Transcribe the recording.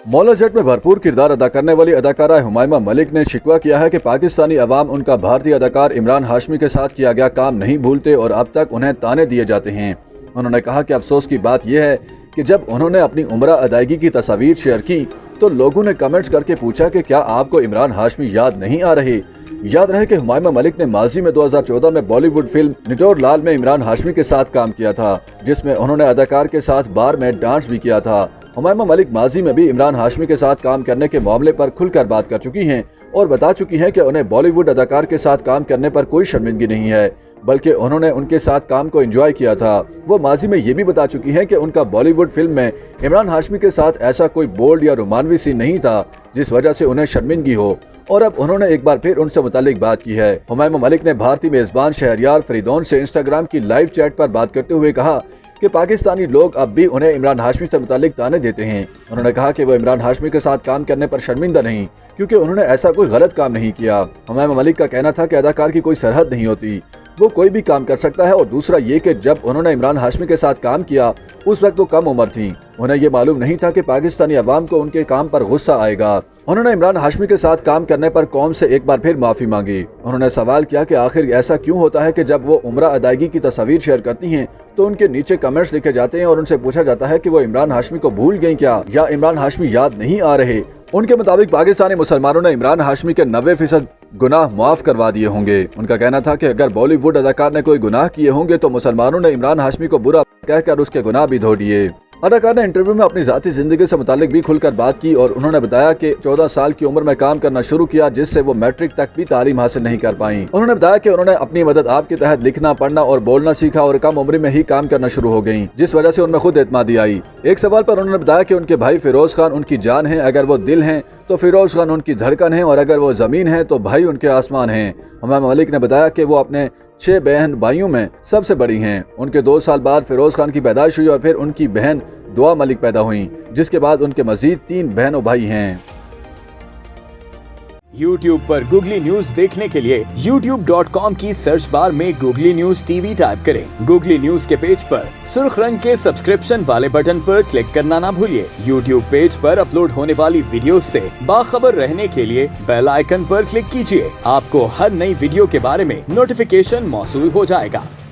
मौला जट में भरपूर किरदार अदा करने वाली अदाकारा हुमायमा मलिक ने शिकवा किया है कि पाकिस्तानी अवाम उनका भारतीय अदाकार इमरान हाशमी के साथ किया गया काम नहीं भूलते और अब तक उन्हें ताने दिए जाते हैं। उन्होंने कहा कि अफसोस की बात यह है कि जब उन्होंने अपनी उम्रा अदायगी की तस्वीर शेयर की तो लोगों ने कमेंट्स करके पूछा कि क्या आपको इमरान हाशमी याद नहीं आ रहे। याद रहे कि हुमायमा मलिक ने माजी में 2014 में बॉलीवुड फिल्म निटोर लाल में इमरान हाशमी के साथ काम किया था, जिसमें उन्होंने अदाकार के साथ बार में डांस भी किया था। हुमायमा मलिक माजी में भी इमरान हाशमी के साथ काम करने के मामले पर खुलकर बात कर चुकी हैं और बता चुकी हैं कि उन्हें बॉलीवुड अदाकार के साथ काम करने पर कोई शर्मिंदगी नहीं है, बल्कि उन्होंने उनके साथ काम को एंजॉय किया था। वो माजी में ये भी बता चुकी हैं कि उनका बॉलीवुड फिल्म में इमरान हाशमी के साथ ऐसा कोई बोल्ड या रोमानवी सीन नहीं था जिस वजह से उन्हें शर्मिंदगी हो, और अब उन्होंने एक बार फिर उनसे मुतालिक बात की है। हुमायमा मलिक ने भारतीय मेजबान शहरयार फरीदौन से इंस्टाग्राम की लाइव चैट पर बात करते हुए कहा कि पाकिस्तानी लोग अब भी उन्हें इमरान हाशमी से मुतालिक ताने देते हैं। उन्होंने कहा कि वो इमरान हाशमी के साथ काम करने पर शर्मिंदा नहीं, क्योंकि उन्होंने ऐसा कोई गलत काम नहीं किया। हुमायमा मलिक का कहना था कि अदाकार की कोई सरहद नहीं होती, वो कोई भी काम कर सकता है। और दूसरा ये कि जब उन्होंने इमरान हाशमी के साथ काम किया उस वक्त वो कम उम्र थी, उन्हें ये मालूम नहीं था कि पाकिस्तानी अवाम को उनके काम पर गुस्सा आएगा। उन्होंने इमरान हाशमी के साथ काम करने पर कौम से एक बार फिर माफी मांगी। उन्होंने सवाल किया कि आखिर ऐसा क्यों होता है कि जब वो उम्रा अदायगी की तस्वीर शेयर करती हैं तो उनके नीचे कमेंट्स लिखे जाते हैं और उनसे पूछा जाता है कि वो इमरान हाशमी को भूल गई क्या, या इमरान हाशमी याद नहीं आ रहे। उनके मुताबिक पाकिस्तानी मुसलमानों ने इमरान हाशमी के 90% गुनाह माफ करवा दिए होंगे। उनका कहना था कि अगर बॉलीवुड अदाकार ने कोई गुनाह किए होंगे तो मुसलमानों ने इमरान हाशमी को बुरा कहकर उसके गुनाह भी धो दिए। अदाकार ने इंटरव्यू में अपनी जाती जिंदगी से मुतालिक भी खुलकर बात की और उन्होंने बताया कि 14 साल की उम्र में काम करना शुरू किया, जिससे वो मैट्रिक तक भी तालीम हासिल नहीं कर पाई। उन्होंने बताया कि उन्होंने अपनी मदद आप के तहत लिखना, पढ़ना और बोलना सीखा और कम उम्र में ही काम करना शुरू हो गयी, जिस वजह से उनमें खुद एतमादी आई। एक सवाल पर उन्होंने बताया कि उनके भाई फिरोज खान उनकी जान है, अगर वो दिल हैं तो फिरोज खान उनकी धड़कन है, और अगर वो जमीन है तो भाई उनके आसमान हैं। हुमायमा मलिक ने बताया कि वो अपने 6 बहन भाइयों में सबसे बड़ी हैं। उनके 2 साल बाद फिरोज खान की पैदाइश हुई और फिर उनकी बहन दुआ मलिक पैदा हुई, जिसके बाद उनके मजीद 3 बहनों भाई हैं। YouTube पर गूगली न्यूज देखने के लिए youtube.com की सर्च बार में गूगली न्यूज टीवी टाइप करें। गूगली न्यूज के पेज पर सुर्ख रंग के सब्सक्रिप्शन वाले बटन पर क्लिक करना ना भूलिए। YouTube पेज पर अपलोड होने वाली वीडियोस से बाखबर रहने के लिए बेल आइकन पर क्लिक कीजिए। आपको हर नई वीडियो के बारे में नोटिफिकेशन मौसूल हो जाएगा।